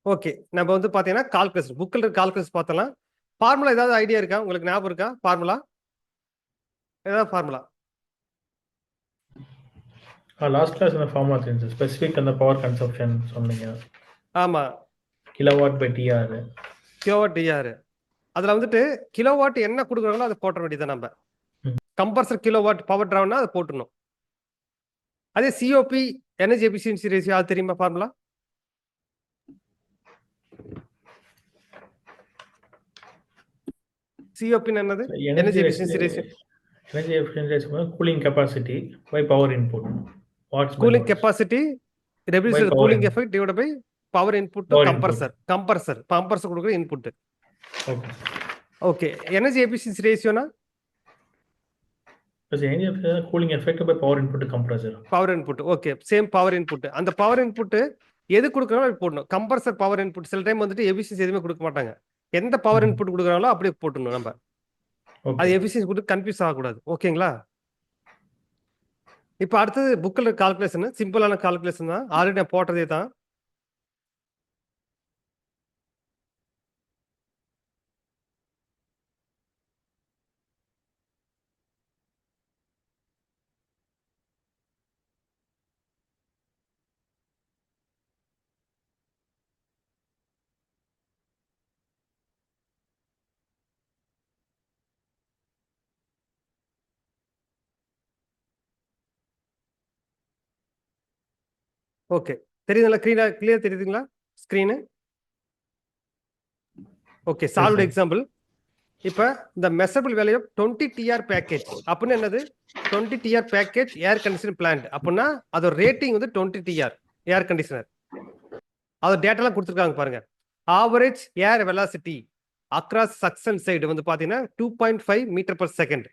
Okay. நம்ம வந்து பார்த்தீங்கன்னா, கால்குலஸ் புக்ல இருக்க கால்குலஸ் பார்த்தலாம். ஃபார்முலா ஏதாவது ஐடியா இருக்கா? உங்களுக்கு ஞாபகம் இருக்கா? ஃபார்முலா? ஏதாவது ஃபார்முலா? லாஸ்ட் கிளாஸ் இந்த ஃபார்முலா தெரிஞ்சு ஸ்பெசிஃபிக் அந்த பவர் கன்சப்ஷன் சொன்னீங்க. ஆமா. Kilowatt by TR. Kilowatt TR. அதுல வந்துட்டு கிலோவாட் என்ன குடுக்குறாங்களோ அத போட்டுற வேண்டியதுதான் நம்ப. கம்ப்ரசர் கிலோவாட் பவர் டிராவ்னா அத போட்டுறணும். அதே சிஓபி எனர்ஜி எஃபிஷியன்சி ரேஷியோ அது தெரியுமா ஃபார்முலா? சிஓபின்னு என்னது? Energy energy efficiency ratio. Energy efficiency cooling capacity by power input. Watts by cooling hours capacity by reduced power cooling input. Effect divided by power input to power input. Compressor. Compressor கொடுக்குற input. Okay. Okay. Energy efficiency ரேஷியோனா? Energy efficiency cooling effect by power input compressor. Power input. Okay. Same power input. அந்த power input எது கொடுக்குறாங்களோ அது போடணும். Compressor power input சில time வந்துட்டு efficiency எதுவுமே கொடுக்க மாட்டாங்க. எந்த பவர் இன்புட் கொடுக்குறாங்களோ அப்படியே போட்டுணும் நம்ம. அது எஃபிஷியன்சி கொடுத்து கன்ஃபியூஸ் ஆகக்கூடாது. ஓகேங்களா? இப்போ அடுத்தது புக்கில் கால்குலேஷன் சிம்பிளான கால்குலேஷன் தான். ஆல்ரெடி நான் போட்டதே தான். ஓகே. தெரியுதுங்களா? கிளியர் தெரியுதுங்களா ஸ்க்ரீனு? ஓகே. Solved example. இப்போ இந்த மெசபிள் வேல்யூ 20 டிஆர் பேக்கேஜ் அப்படின்னு என்னது? 20 TR package air conditioner plant அப்படின்னா அதோட ரேட்டிங் வந்து 20 டிஆர் ஏர் கண்டிஷனர். அதோட டேட்டாலாம் கொடுத்துருக்காங்க பாருங்க. Average air velocity across suction side வந்து பார்த்தீங்கன்னா 2.5 metre per second.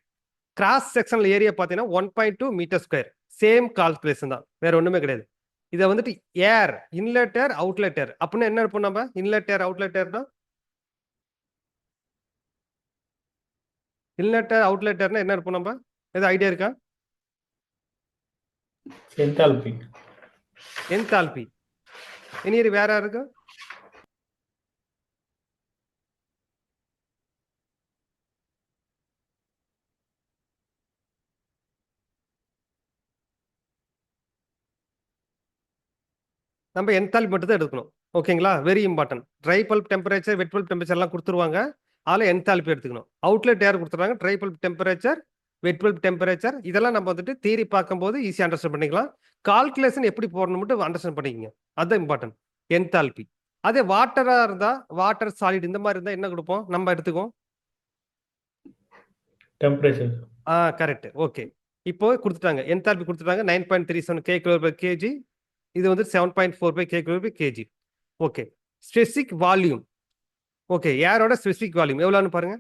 Cross sectional area பார்த்தீங்கன்னா 1.2 மீட்டர் ஸ்கொயர். சேம் கால்குலேஷன் தான், வேற ஒண்ணுமே கிடையாது. இதை வந்துட்டு ஏர் இன்லெட் ஏர் அவுட்லெட் ஏர் அப்படின்னு என்ன இருப்போம் நம்ம? இன்லெட் ஏர் அவுட்லெட் ஏர்னா இன்லெட் ஏர் அவுட்லெட் ஏர்னா என்ன இருப்போம் நம்ம? ஏதாவது ஐடியா இருக்கா? என்தால்பி. என்தால்பி. இனி வேற இருக்கு? நம்ம என்தால்பி மட்டும் தான் எடுக்கணும். ஓகேங்களா? Very important. Try bulb temperature வெட் பல்ப் டெம்பரேச்சர் எல்லாம் கொடுத்துருவாங்க. அதில் என்தால்பி எடுத்துக்கணும். அவுட்லெட் ஏர் கொடுத்துருவாங்க. ட்ரை பல்ப் டெம்பரேச்சர் வெட் பல்ப் டெம்பரேச்சர் இதெல்லாம் நம்ம வந்துட்டு தியரி பார்க்கும்போது ஈஸியாக அண்டர்ஸ்டாண்ட் பண்ணிக்கலாம். கால்குலேஷன் எப்படி போடணும் மட்டும் அண்டர்ஸ்டாண்ட் பண்ணிக்கங்க. அதுதான் இம்பார்ட்டன்ட். என்தால்பி. அதே வாட்டரா இருந்தா வாட்டர் சாலிட் இந்த மாதிரி இருந்தா என்ன கொடுப்போம் நம்ம எடுத்துக்கோம்? டெம்பரேச்சர். கரெக்ட். ஓகே. இப்போ கொடுத்துட்டாங்க என்தால்பி கொடுத்துட்டாங்க 9.37 கே கிலோ பர் கேஜி. இது வந்து 7.45 K kilo per KG. Okay. Specific volume. Okay. ஏரோட ஸ்பெசிபிக் வால்யூம் எவ்வளோன்னு பாருங்க.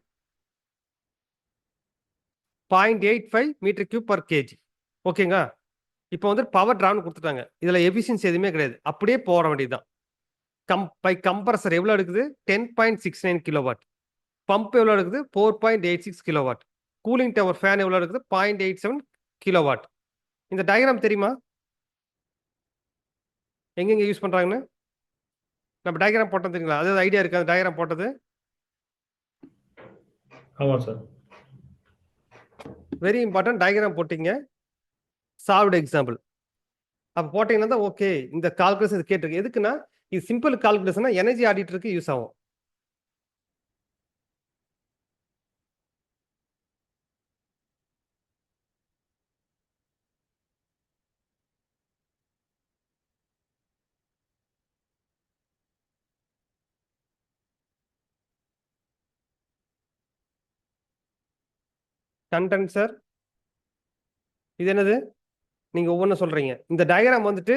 0.85 மீட்டர் கியூப் பர் கேஜி. ஓகேங்க. இப்போ வந்து பவர் டிராவ்னு கொடுத்துட்டாங்க. இதுல எஃபிஷியன்சி எதுவுமே கிடையாது. அப்படியே போட வேண்டியதுதான். கம்ப்ரஸர் எவ்வளோ எடுக்குது? 10.69 கிலோவாட். பம்ப் எவ்வளோ எடுக்குது? 4.86 கிலோவாட். கூலிங் டவர் ஃபேன் எவ்வளோ இருக்குது? 0.87 கிலோவாட். இந்த டயக்ராம் தெரியுமா? எங்கெங்க யூஸ் பண்றாங்கன்னு நம்ம டயக்ராம் போட்டோம் தெரியுங்களா? அதாவது ஐடியா இருக்கு அந்த டயக்ராம் போட்டது? ஆமாம் சார். Very important. டயக்ராம் போட்டீங்க. Solved example. அப்போ போட்டீங்கன்னா தான் ஓகே இந்த கால்குலேஷன் இது கேட்டிருக்கு. எதுக்குன்னா இது சிம்பிள் கால்குலேஷனா எனர்ஜி ஆடிட்டருக்கு யூஸ் ஆகும். கண்டென்சர். இது என்னது? நீங்க ஒவ்வொன்றும் சொல்றீங்க. இந்த டயக்ராம் வந்துட்டு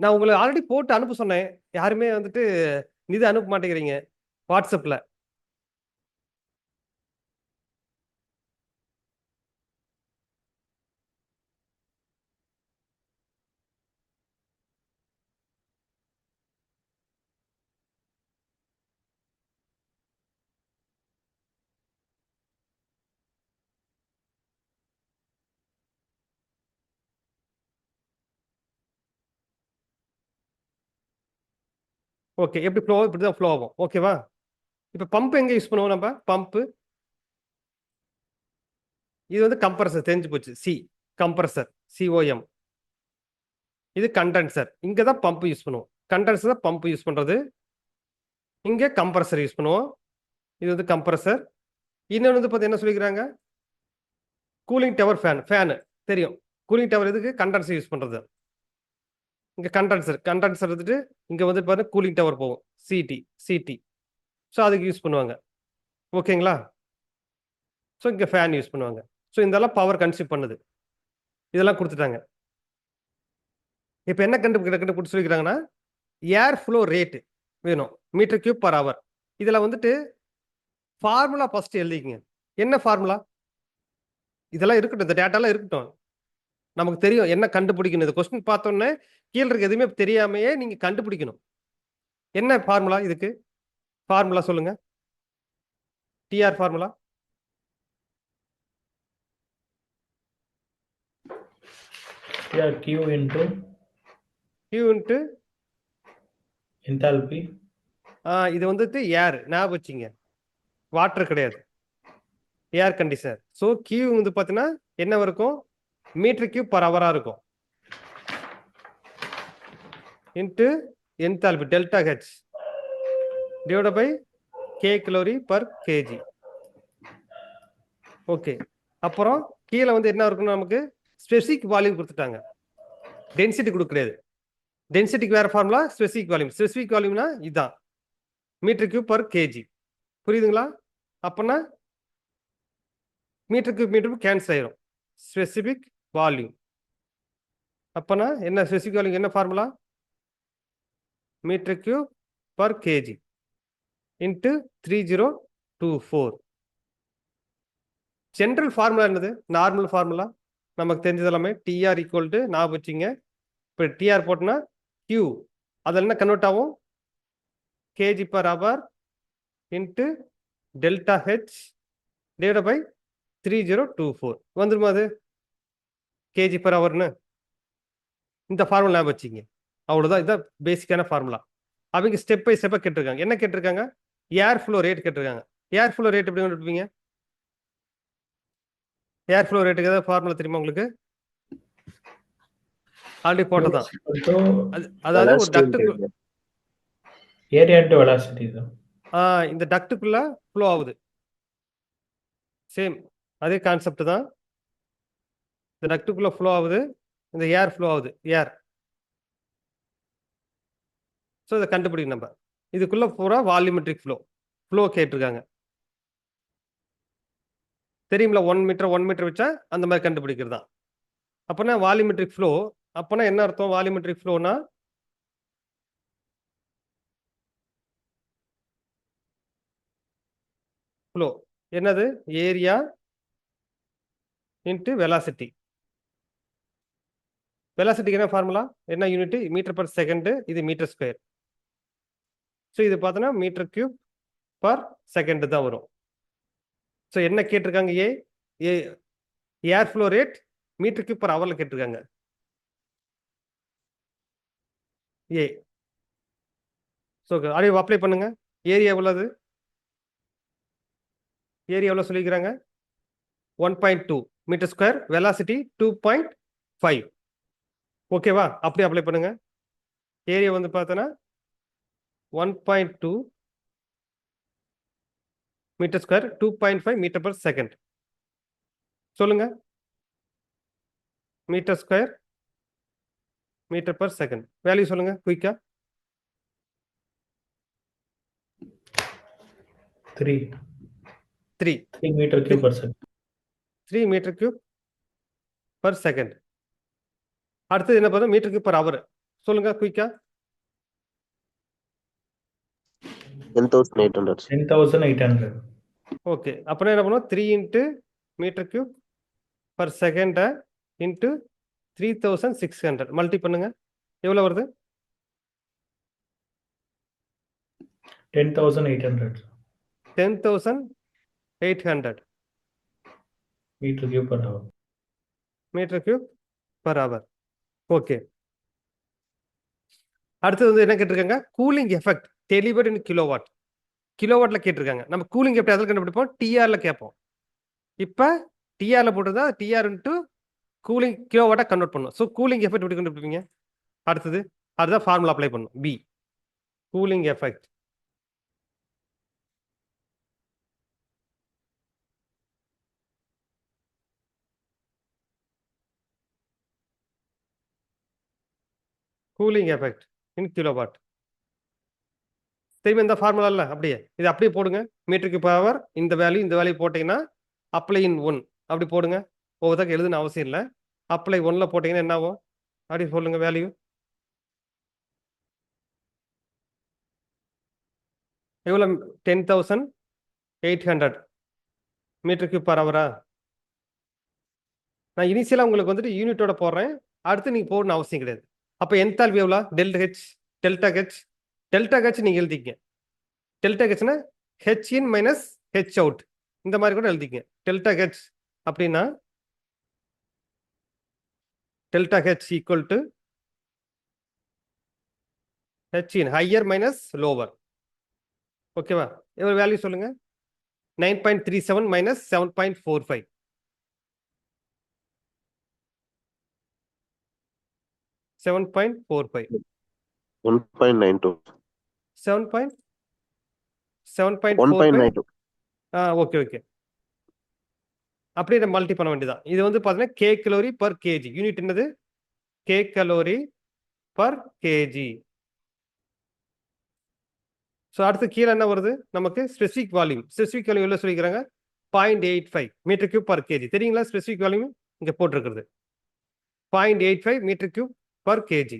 நான் உங்களுக்கு ஆல்ரெடி போட்டு அனுப்ப சொன்னேன். யாருமே வந்துட்டு இது அனுப்ப மாட்டேங்கிறீங்க வாட்ஸ்அப்ல. ஓகே, எப்படி ஃப்ளோ இப்படி தான் ஃப்ளோ ஆகும். ஓகேவா? இப்போ பம்ப் எங்கே யூஸ் பண்ணுவோம் நம்ம? பம்ப்பு இது வந்து கம்ப்ரஸர் தெரிஞ்சு போச்சு. Compressor COM. இது கண்டென்சர். இங்க தான் பம்ப் யூஸ் பண்ணுவோம். கண்டென்சர் தான் பம்ப் யூஸ் பண்றது. இங்க கம்ப்ரஸர் யூஸ் பண்ணுவோம். இது வந்து கம்ப்ரஸர். இன்னொன்று வந்து பார்த்தீங்கன்னா என்ன சொல்லிக்கிறாங்க? கூலிங் டவர் ஃபேனு தெரியும். கூலிங் டவர் எதுக்கு? கண்டென்சர் யூஸ் பண்றது. இங்க கண்டென்சர் வந்துட்டு இங்க வந்து பாருங்க கூலிங் டவர் போகும். சிடி. ஸோ அதுக்கு யூஸ் பண்ணுவாங்க. ஓகேங்களா? ஸோ இங்க ஃபேன் யூஸ் பண்ணுவாங்க. ஸோ இதெல்லாம் பவர் கன்சியூம் பண்ணுது. இதெல்லாம் கொடுத்துட்டாங்க. இப்போ என்ன கண்டுபிடிச்சு சொல்லிக்கிறாங்கன்னா ஏர் ஃப்ளோ ரேட் வேணும் மீட்டர் கியூப் பர் ஹவர். இதில் வந்துட்டு ஃபார்முலா ஃபர்ஸ்ட் எழுதிக்கங்க. என்ன ஃபார்முலா? இதெல்லாம் இருக்கட்டும், இந்த டேட்டாலாம் இருக்கட்டும். நமக்கு தெரியும் என்ன கண்டுபிடிக்கணும். இந்த கொஸ்டின் பார்த்தோன்னே கீழே இருக்க எதுவுமே தெரியாமையே நீங்க கண்டுபிடிக்கணும். என்ன ஃபார்முலா இதுக்கு? ஃபார்முலா சொல்லுங்க. TR formula Q into Q into enthalpy. இது வந்துட்டு ஏர் ஞாபகம் வச்சுங்க. வாட்டர் கிடையாது, ஏர் கண்டிஷனர். ஸோ கியூ வந்து பார்த்தீங்கன்னா என்ன இருக்கும்? மீட்டர் கியூப் பர் ஹவரா இருக்கும். Into enthalpy delta H divide by K calorie per KG. Okay, அப்புறம் கீழே வந்து என்ன இருக்குன்னு நமக்கு ஸ்பெசிபிக் வால்யூம் கொடுத்துட்டாங்க. டென்சிட்டி கொடுக்கறது. டென்சிட்டிக்கு வேற ஃபார்முலா, ஸ்பெசிபிக் வால்யூம். ஸ்பெசிபிக் வால்யூம்னா இதுதான் மீட்டர் கியூப் பர் கேஜி. புரியுதுங்களா? அப்போனா மீட்டர் கியூப் கேன்சல் ஆயிரும். ஸ்பெசிபிக் வால்யூம் அப்போனா என்ன? ஸ்பெசிபிக் வால்யூம் என்ன formula? Metre cube per KG into 3024. General formula என்னது? நார்மல் ஃபார்முலா நமக்கு தெரிஞ்சது எல்லாமே. டிஆர் ஈக்குவல் டு ஞாபகம் வச்சுங்க. இப்போ டிஆர் போட்டோன்னா கியூ அதில் என்ன கன்வெர்ட் ஆகும்? KG per hour into delta H divide by 3024 வந்துருமா அது? கேஜி பர் ஹவர்னு இந்த ஃபார்முலா ஞாபகம் வச்சுங்க. அவ்வளோதான். இதுதான் பேசிக்கான ஃபார்முலா. அவங்க ஸ்டெப் பை ஸ்டெப்பாக கேட்டிருக்காங்க. என்ன கேட்டிருக்காங்க? ஏர் ஃப்ளோ ரேட் கேட்டிருக்காங்க. ஏர் ஃப்ளோ ரேட் எப்படி கண்டுபிடிப்பீங்க? ஏர் ஃப்ளோ ரேட்டுக்கு ஏதாவது ஃபார்முலா தெரியுமா உங்களுக்கு? ஆல்ரெடி போட்டதான். அதாவது ஒரு டக்டுக்கு ஏரியா இன்டு வெலாசிட்டி தான். இந்த டக்டுக்குள்ள ஃப்ளோ ஆகுது. சேம் அதே கான்செப்ட் தான். இந்த டக்டுக்குள்ள ஃப்ளோ ஆகுது, இந்த ஏர் ஃப்ளோ ஆகுது. ஏர். ஸோ இதை கண்டுபிடிக்கணும் நம்ம. இதுக்குள்ள பூரா வால்யூமெட்ரிக் ஃப்ளோ கேட்டிருக்காங்க. தெரியுங்களா? 1 மீட்டர் வச்சா அந்த மாதிரி கண்டுபிடிக்கிறது தான். அப்போனா வால்யூமெட்ரிக் ஃப்ளோ. அப்போனா என்ன அர்த்தம்? வால்யூமெட்ரிக் ஃப்ளோனா ஃப்ளோ என்னது? Area into velocity. வெலாசிட்டிக்கு என்ன ஃபார்முலா? என்ன யூனிட்? Metre per second. இது மீட்டர் ஸ்கொயர். ஸோ இது பார்த்தோன்னா மீட்டர் கியூப் பர் செகண்ட் தான் வரும். ஸோ என்ன கேட்டிருக்காங்க? Air flow rate metre cube per ஹவர்ல கேட்டிருக்காங்க. ஏ. ஸோ அப்படியே அப்ளை பண்ணுங்க. ஏரியா எவ்வளவு? ஏரியா எவ்வளோ சொல்லிக்கிறாங்க? 1.2 மீட்டர் ஸ்கொயர். வெலாசிட்டி 2.5. ஓகேவா? அப்படியே அப்ளை பண்ணுங்க. ஏரியா வந்து பார்த்தோன்னா 1.2 metre square 2.5 metre per second. சொல்லுங்க. Metre square metre per second value சொல்லுங்க குயிக்கா. 3 metre cube per second. 3 metre cube per second. அடுத்தது என்ன பண்ணும்? Metre cube per hour. சொல்லுங்க குயிக்கா. 10,800. ஓகே, அப்புறம் என்ன பண்ணுவோம்? 3 into metre cube per second into 3600 multi பண்ணுங்க. எவ்வளோ வருது? 10,800 10,800 metre cube per hour. Metre cube per hour. Okay, அடுத்தது வந்து என்ன கேட்டிருக்காங்க, cooling effect delivered in kilowatt. கிலோவாட்ல கேட்டிருக்காங்க. நம்ம கூலிங் எப்படி அதில் கண்டுபிடிப்போம், டிஆர்ல கேட்போம். இப்போ டிஆர்ல போட்டுதான் டிஆர் இன்ட்டு கூலிங் கிலோவாட்டா கன்வெர்ட் பண்ணும். ஸோ கூலிங் எஃபெக்ட் எப்படி கண்டுபிடிப்பீங்க? அடுத்தது அதுதான் ஃபார்முலா அப்ளை பண்ணும். B cooling effect. Cooling effect in kilowatt. திரும்பி இந்த ஃபார்முலா இல்லை, அப்படியே இது அப்படியே போடுங்க. மீட்டருக்கு பவர் இந்த வேல்யூ போட்டீங்கன்னா அப்ளை இன் 1 அப்படி போடுங்க. ஒவ்வொருத்தருக்கு எழுதுன அவசியம் இல்லை. அப்ளை 1ல போட்டீங்கன்னா என்ன ஆகும் அப்படி சொல்லுங்க. வேல்யூ எவ்வளோ? 10,800 மீட்டருக்கு பர் ஹவரா? நான் இனிஷியலாக உங்களுக்கு வந்துட்டு யூனிட்டோட போடுறேன். அடுத்து நீங்கள் போடணும் அவசியம் கிடையாது. அப்போ என்தால்பி எவ்வளோ? டெல்டா ஹெச் நீங்கள் எழுதிக்கங்க. டெல்டா ஹெச்னா ஹெச் இன் மைனஸ் ஹெச் அவுட், இந்த மாதிரி கூட எழுதிக்கங்க. டெல்டா ஹெச் அப்படின்னா delta H equal to H in higher minus lower. ஓகேவா? எவ்வளோ வேல்யூ சொல்லுங்க? 9.37 மைனஸ் 7.45. 7.45. 1.92. 7.45. ஓகே. அப்படியே நம்ம மல்டி பண்ண வேண்டியதான். இது வந்து பார்த்தீங்கன்னா K calorie per KG. Unit என்னது? K calorie per KG. So அடுத்து கீழே என்ன வருது நமக்கு? Specific volume. ஸ்பெசிஃபிக் வால்யூம் எவ்வளோ சொல்லிக்கிறாங்க? 0.85 மீட்டர் கியூப் பர் கேஜி. தெரியுங்களா? ஸ்பெசிஃபிக் வால்யூம் இங்கே போட்டிருக்கிறது 0.85 metre cube per KG.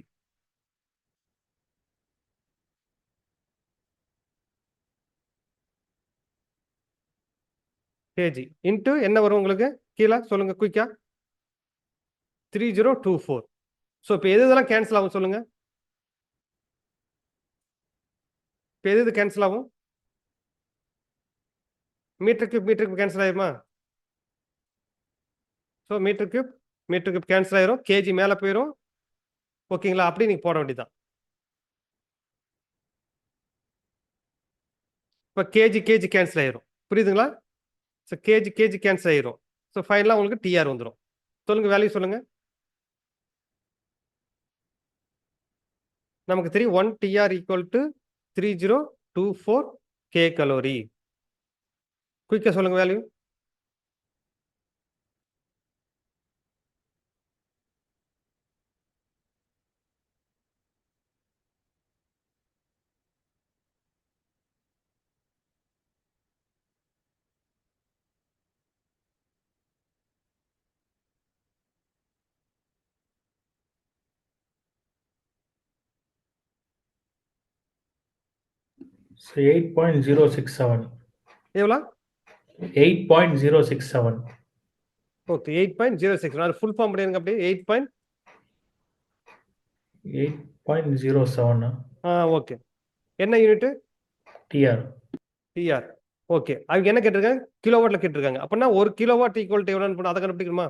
KG into என்ன வரும் உங்களுக்கு? கீழே சொல்லுங்க குயிக்கா. 3024. ஸோ இப்போ எதெல்லாம் கேன்சல் ஆகும் சொல்லுங்க? இப்போ எது கேன்சல் ஆகும்? மீட்டர் கியூப் கேன்சல் ஆயிருமா? ஸோ மீட்டர் கியூப் கேன்சல் ஆயிரும். கேஜி மேலே போயிடும். ஓகேங்களா? அப்படி நீங்கள் போட வேண்டியதான். இப்போ கேஜி கேன்சல் ஆயிரும். புரியுதுங்களா? ஸோ கேஜி கேன்சல் ஆயிரும். ஸோ ஃபைனலாக உங்களுக்கு டிஆர் வந்துடும். சொல்லுங்க வேல்யூ சொல்லுங்க. நமக்கு தெரியும் 1 TR equal to 3024 K calorie. குயிக்காக சொல்லுங்க வேல்யூ. So 8.067. எவ்வளோ? 8.067. ஓகே 8.06. அது ஃபுல் ஃபார்ம் பண்ணிருங்க அப்படியே. 8.07. ஓகே. என்ன யூனிட்? TR. டிஆர். ஓகே. அவங்க என்ன கேட்டிருக்காங்க? கிலோவாட்ல கேட்டிருக்காங்க. அப்படின்னா 1 கிலோவாட் ஈக்குவல் டு எவ்வளோன்னு அதை கண்டுபிடிக்கணுமா?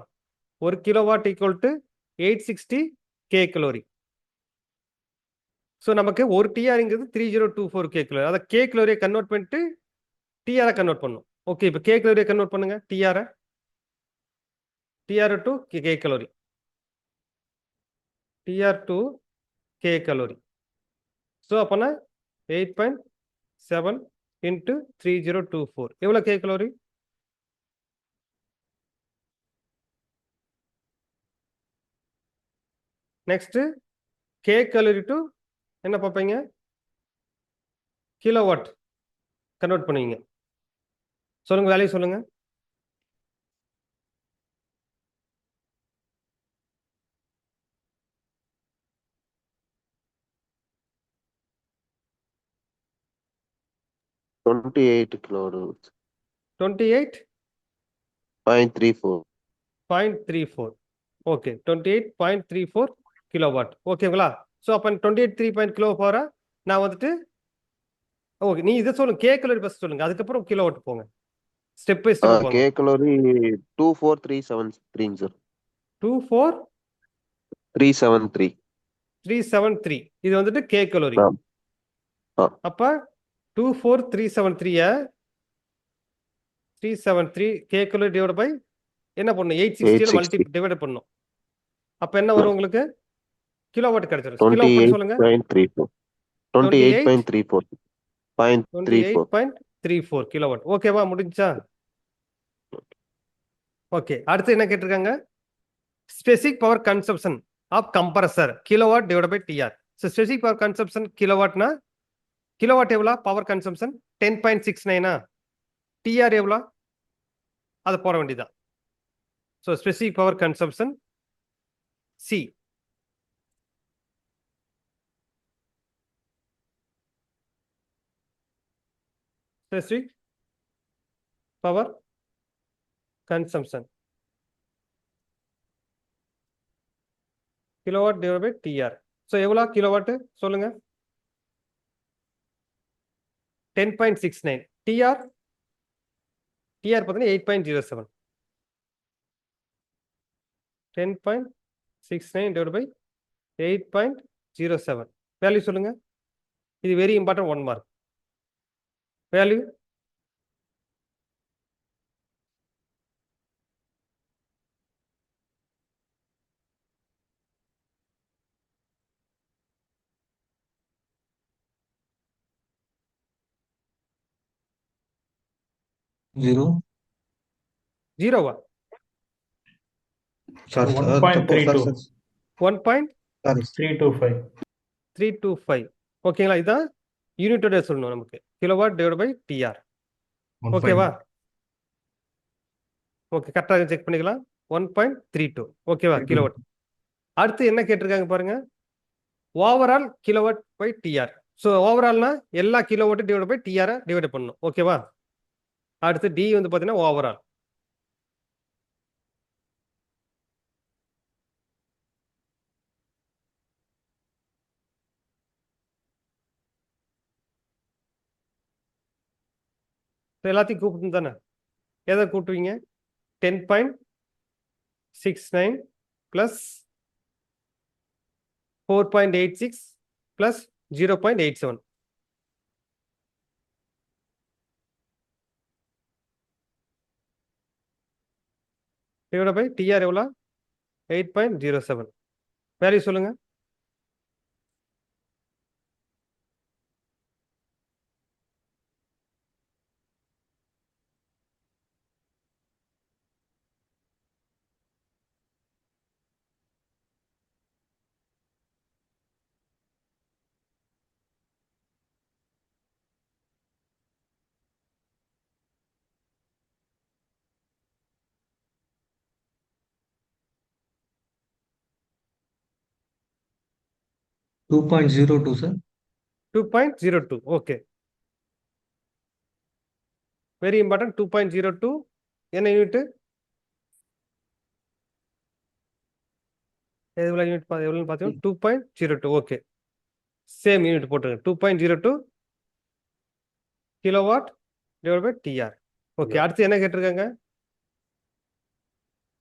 1 kilowatt equal to 860 K calorie. So நமக்கு ஒரு டிஆர்ங்கிறது 3024 கே கலோரி. அதை கே கலோரியை கன்வெர்ட் பண்ணிட்டு டிஆரை கன்வெர்ட் பண்ணும். ஓகே. இப்போ கே கலோரியை கன்வெர்ட் பண்ணுங்க. TR to K calorie. TR to K calorie. So அப்போனா 8.7 இன்ட்டு 3024 எவ்வளோ K calorie? Next K calorie to என்ன பார்ப்பீங்க? கிலோவாட் கன்வெர்ட் பண்ணுவீங்க. சொல்லுங்க வேல்யூ சொல்லுங்க. கிலோவாட். 28.34. Okay 28.34 kilowatt. ஓகேங்களா? ஸோ அப்போ 28.3 கிலோ போகிற நான் வந்துட்டு ஓகே. நீ இதை சொல்லுங்க. கே கலோரி ஃபர்ஸ்ட் சொல்லுங்க, அதுக்கப்புறம் கிலோவாட் போங்க. ஸ்டெப் பை ஸ்டெப் போங்க. K calorie 24373 sir. 24373. 373 இது வந்துட்டு கே கலோரி. ஆ. ஆ. அப்ப 24373 373 கே கலோரி டிவைட் பை என்ன பண்ணணும் 860 மல்டி 860. டிவைட் பண்ணணும். அப்ப என்ன வரும் உங்களுக்கு கிலோவாட் கிடைச்சிரும். கிலோ பண்ணி சொல்லுங்க. 28.34. 28.34. 28.34 கிலோவாட். ஓகேவா முடிஞ்சா? ஓகே அடுத்து என்ன கேட்டிருக்காங்க specific power consumption of compressor kilowatt divide by TR. So specific power consumption கிலோவாட்னா கிலோவாட் எவ்வளோ பவர் கன்சம்ஷன் 10.69 டிஆர் எவ்வளோ அதை போட வேண்டியதான். So specific power consumption C specific power consumption kilowatt divide by TR. So எவ்வளோ கிலோவாட்டு சொல்லுங்க 10.69 TR பார்த்தீங்கன்னா 8.07 10.69 divided by 8.07 value சொல்லுங்க. இது very important 1 mark value. Zero. ஜீரோவா Sorry, sir. 1.32. Sorry, 1.325 325. ஓகேங்களா? இதுதான் யூனிட்டோட சொல்லணும் நமக்கு கிலோவாட் டிவைட் பை டிஆர். ஓகேவா? ஓகே கரெக்டாக செக் பண்ணிக்கலாம். 1.32 ஓகேவா கிலோவாட். அடுத்து என்ன கேட்டிருக்காங்க பாருங்க overall kilowatt by TR. So ஓவரால்னா எல்லா kilowatt divide by TR divide பண்ணணும். ஓகேவா? அடுத்து டி வந்து பார்த்தீங்கன்னா ஓவரால். எல்லாத்தையும் கூப்பிட்டு தானே எதை கூட்டுவீங்க 10.69 plus 4.86 plus 0.87 divided by TR எவ்வளோ 8.07 வேல்யூ சொல்லுங்க. Two point zero two, sir. 2.02 okay very important 2.02 என்ன யூனிட் எவ்வளோ யூனிட் எவ்வளோன்னு பார்த்தீங்கன்னா 2.02 ஓகே சேம் யூனிட் போட்டுருங்க 2.02 kilowatt divide by TR. Okay அடுத்து என்ன கேட்டிருக்காங்க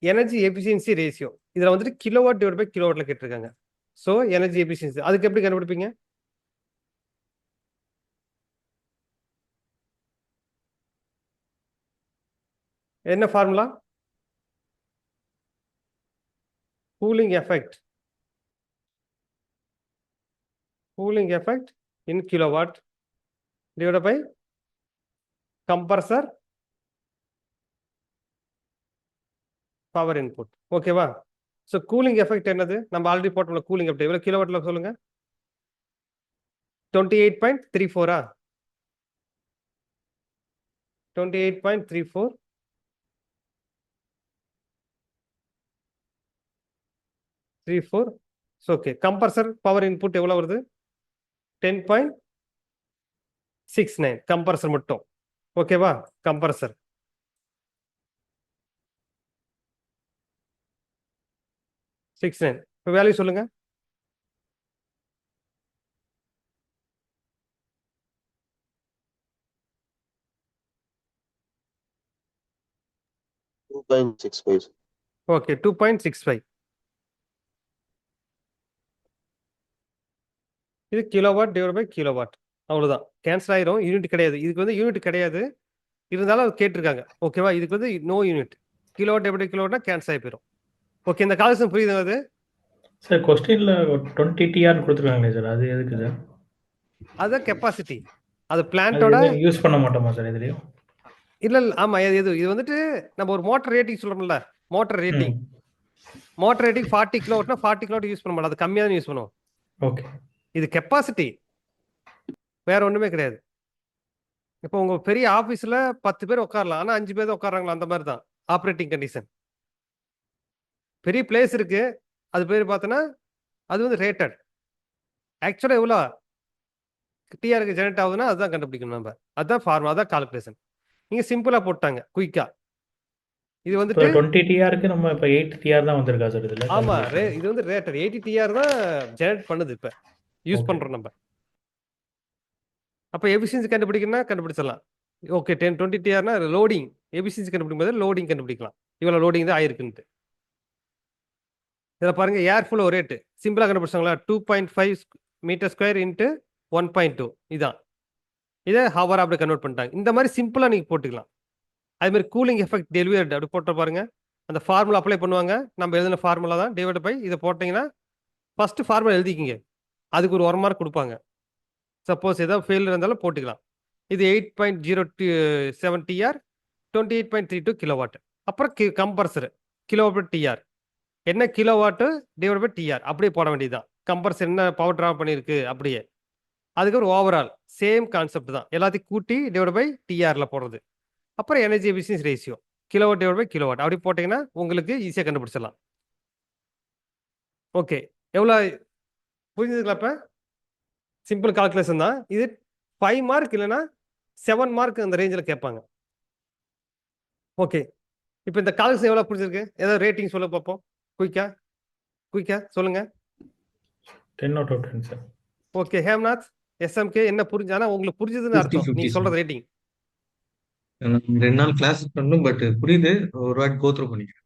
எனர்ஜி எஃபிஷியன்சி ரேஷியோ. இதில் வந்துட்டு கிலோவாட் டிவைட் பை கிலோவாட்ல கேட்டிருக்காங்க. ஸோ எனர்ஜி எஃபிஷியன்சி அதுக்கு எப்படி கண்டுபிடிப்பீங்க என்ன formula cooling effect in kilowatt divide by compressor power input. ஓகேவா? ஸோ கூலிங் எஃபெக்ட் என்னது நம்ம ஆல்ரெடி போட்டோம்ல கூலிங் எஃபெக்ட் எவ்வளோ கிலோவாட்ல சொல்லுங்க 28.34 28.34 ஓகே கம்ப்ரஸர் பவர் இன்புட் எவ்வளோ வருது 10.69 கம்ப்ரஸர் மட்டும். ஓகேவா? கம்ப்ரஸர் இப்போ வேல்யூ சொல்லுங்க. ஓகே 2.65 இது கிலோவாட் டிவைட் பை கிலோவாட், அவ்வளவுதான். கேன்சல் ஆயிரும், யூனிட் கிடையாது. இதுக்கு வந்து யூனிட் கிடையாது, இருந்தாலும் அது கேட்டிருக்காங்க. ஓகேவா? இதுக்கு வந்து no unit. Kilowatt divide by கிலோவாட்னா கேன்சல் ஆகி போயிடும். ஓகே, இந்த கால்குலேஷன் புரியுது அது? சார் கொஸ்டின்ல 20 டிஆர் கொடுத்துருக்காங்களே சார், அது எதுக்கு சார்? அதுதான் கெப்பாசிட்டி. அது அது பிளான்ட்டோட யூஸ் பண்ண மாட்டோமா சார் இதுலயும்? இல்ல ஆமா, இது வந்துட்டு நம்ம ஒரு மோட்டர் ரேட்டிங் சொல்றோம்ல, மோட்டர் ரேட்டிங். ம். மோட்டர் ரேட்டிங் 40 கிலோவாட்னா 40 கிலோவாட் யூஸ் பண்ண மாட்டோம், அது கம்மியா தான் யூஸ் பண்ணுவோம். ஓகே. இது கெப்பாசிட்டி, வேற ஒண்ணுமே கிடையாது. இப்போ உங்க பெரிய ஆபீஸ்ல 10 பேர் உட்காரலாம், ஆனா 5 பேர் தான் உட்காராங்களா, அந்த மாதிரி தான் ஆப்ரேட்டிங் கண்டிஷன். பெரிய பிளேஸ் இருக்கு, அது பேர் பார்த்தோன்னா அது வந்து ரேட்டட். ஆக்சுவலா எவ்வளோ டிஆருக்கு ஜெனரேட் ஆகுதுன்னா அதுதான் கண்டுபிடிக்கணும் நம்ம. அதுதான் ஃபார்முலா, அதான் கால்குலேஷன். நீங்க சிம்பிளா போட்டாங்க குயிக்கா. இது இப்போ வந்துட்டு 20 டிஆருக்கு நம்ம இப்போ 8 டிஆர் தான் வந்திருக்கா சார் இதுல? ஆமா, இது வந்து ரேட்டட் 80 டிஆர் தான் ஜெனரேட் பண்ணுது, இப்ப யூஸ் Okay. பண்றோம் நம்ம. அப்ப எஃபிஷியன்சி கண்டுபிடிக்கணும்னா கண்டுபிடிச்சிடலாம். ஓகே, 20 டிஆர்னா லோடிங் எஃபிஷியன்சி கண்டுபிடிக்கும் போது லோடிங் கண்டுபிடிக்கலாம், இவ்வளவு லோடிங் தான் ஆயிருக்குன்ட்டு. இதில் பாருங்க, ஏர் ஃப்ளோ ரேட்டு சிம்பிளா கண்டுபிடிச்சாங்களா, 2.5 மீட்டர் ஸ்கொயர் இன்ட்டு 1.2, இதான். இதை ஹவர் அப்படி கன்வெர்ட் பண்ணிட்டாங்க. இந்த மாதிரி சிம்பிளா நீங்க போட்டுக்கலாம். அது மாதிரி கூலிங் எஃபெக்ட் டெலிவர்ட் அப்படி போட்ட பாருங்க, அந்த ஃபார்முலா அப்ளை பண்ணுவாங்க. நம்ம எழுதின ஃபார்முலா தான் டிவைட் பை இதை போட்டீங்கன்னா ஃபர்ஸ்ட் ஃபார்முலா எழுதிக்கிங்க, அதுக்கு ஒரு 1 மார்க் கொடுப்பாங்க. சப்போஸ் ஏதாவது ஃபெயிலியர் இருந்தாலும் போட்டுக்கலாம். இது 8.07 டிஆர் 28.32 கிலோவாட். அப்புறம் கம்பர்சர் கிலோவாட் டிஆர் என்ன, கிலோவாட்டு டிவைட் பை டிஆர் அப்படியே போட வேண்டியதுதான். கம்பர்சர் என்ன பவர் ட்ரா பண்ணியிருக்கு அப்படியே. அதுக்கப்புறம் ஓவரால் சேம் கான்செப்ட் தான், எல்லாத்தையும் கூட்டி டிவைட் பை டிஆர்ல போடுறது. அப்புறம் energy efficiency ratio kilowatt divide by kilowatt அப்படி போட்டிங்கன்னா உங்களுக்கு ஈஸியாக கண்டுபிடிச்சிடலாம். ஓகே, எவ்வளோ புரிஞ்சுதுங்களா? இப்போ சிம்பிள் கால்குலேஷன் தான் இது. 5 மார்க் இல்லைன்னா 7 மார்க் அந்த ரேஞ்சில் கேட்பாங்க. ஓகே, இப்போ இந்த கால்குலேஷன் எவ்வளோ புரிஞ்சிருக்கு? ஏதாவது ரேட்டிங் சொல்ல பார்ப்போம், குயிக்கா சொல்லுங்க. 10 out of 10 sir. Okay, Hemnath SMK என்ன புரிஞ்சு, ஆனா உங்களுக்கு புரிஞ்சதுன்னு 50, அர்த்தம் 50 நீங்க சொல்றது ரேட்டிங். நான் 2 நாள் கிளாஸ் பண்ணணும், பட் புரியுது, ஒரு வாட்டி கோ த்ரூ பண்ணிக்கிறேன்.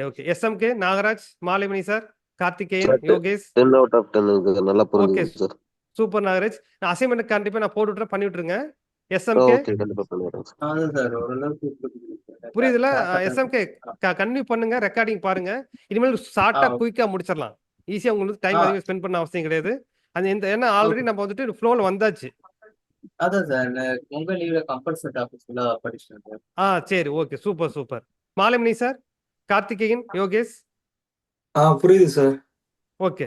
Okay SMK Nagaraj, Malimani sir, Karthikeyan, Sir, Yogesh. 10 out of 10 இருக்கு. நல்லா ஓகே, புரிஞ்சுது சார். சூப்பர் நாகராஜ். நான் அசைன்மெண்ட் கண்டிப்பா நான் போட்டு விட்டுறேன், பண்ணி விட்டுருங்க. எஸ்எம்கே ஓகே, கண்டிப்பா பண்ணிடுறேன் சார். அதான் சார் ஓரளவுக்கு புரியுதுல? எஸ்எம்கே கன்டினியூ பண்ணுங்க, ரெக்கார்டிங் பாருங்க. இனிமேல் ஷார்ட்டா குயிக்கா முடிச்சிடலாம். ஈஸியா உங்களுக்கு டைம் அதிகம் ஸ்பெண்ட் பண்ண அவசியம் கிடையாது. அந்த ஏன்னா ஆல்ரெடி நம்ம வந்துட்டு ஃப்ளோல வந்தாச்சு. அதான் சார் உங்க லீவ்ல கம்பல்சரி டாபிக்ஸ் ஃபுல்லா படிச்சிட்டேன் சார். சரி, okay, super. Malimani sir, Karthikeyan, Yogesh. புரியுது சார். ஓகே.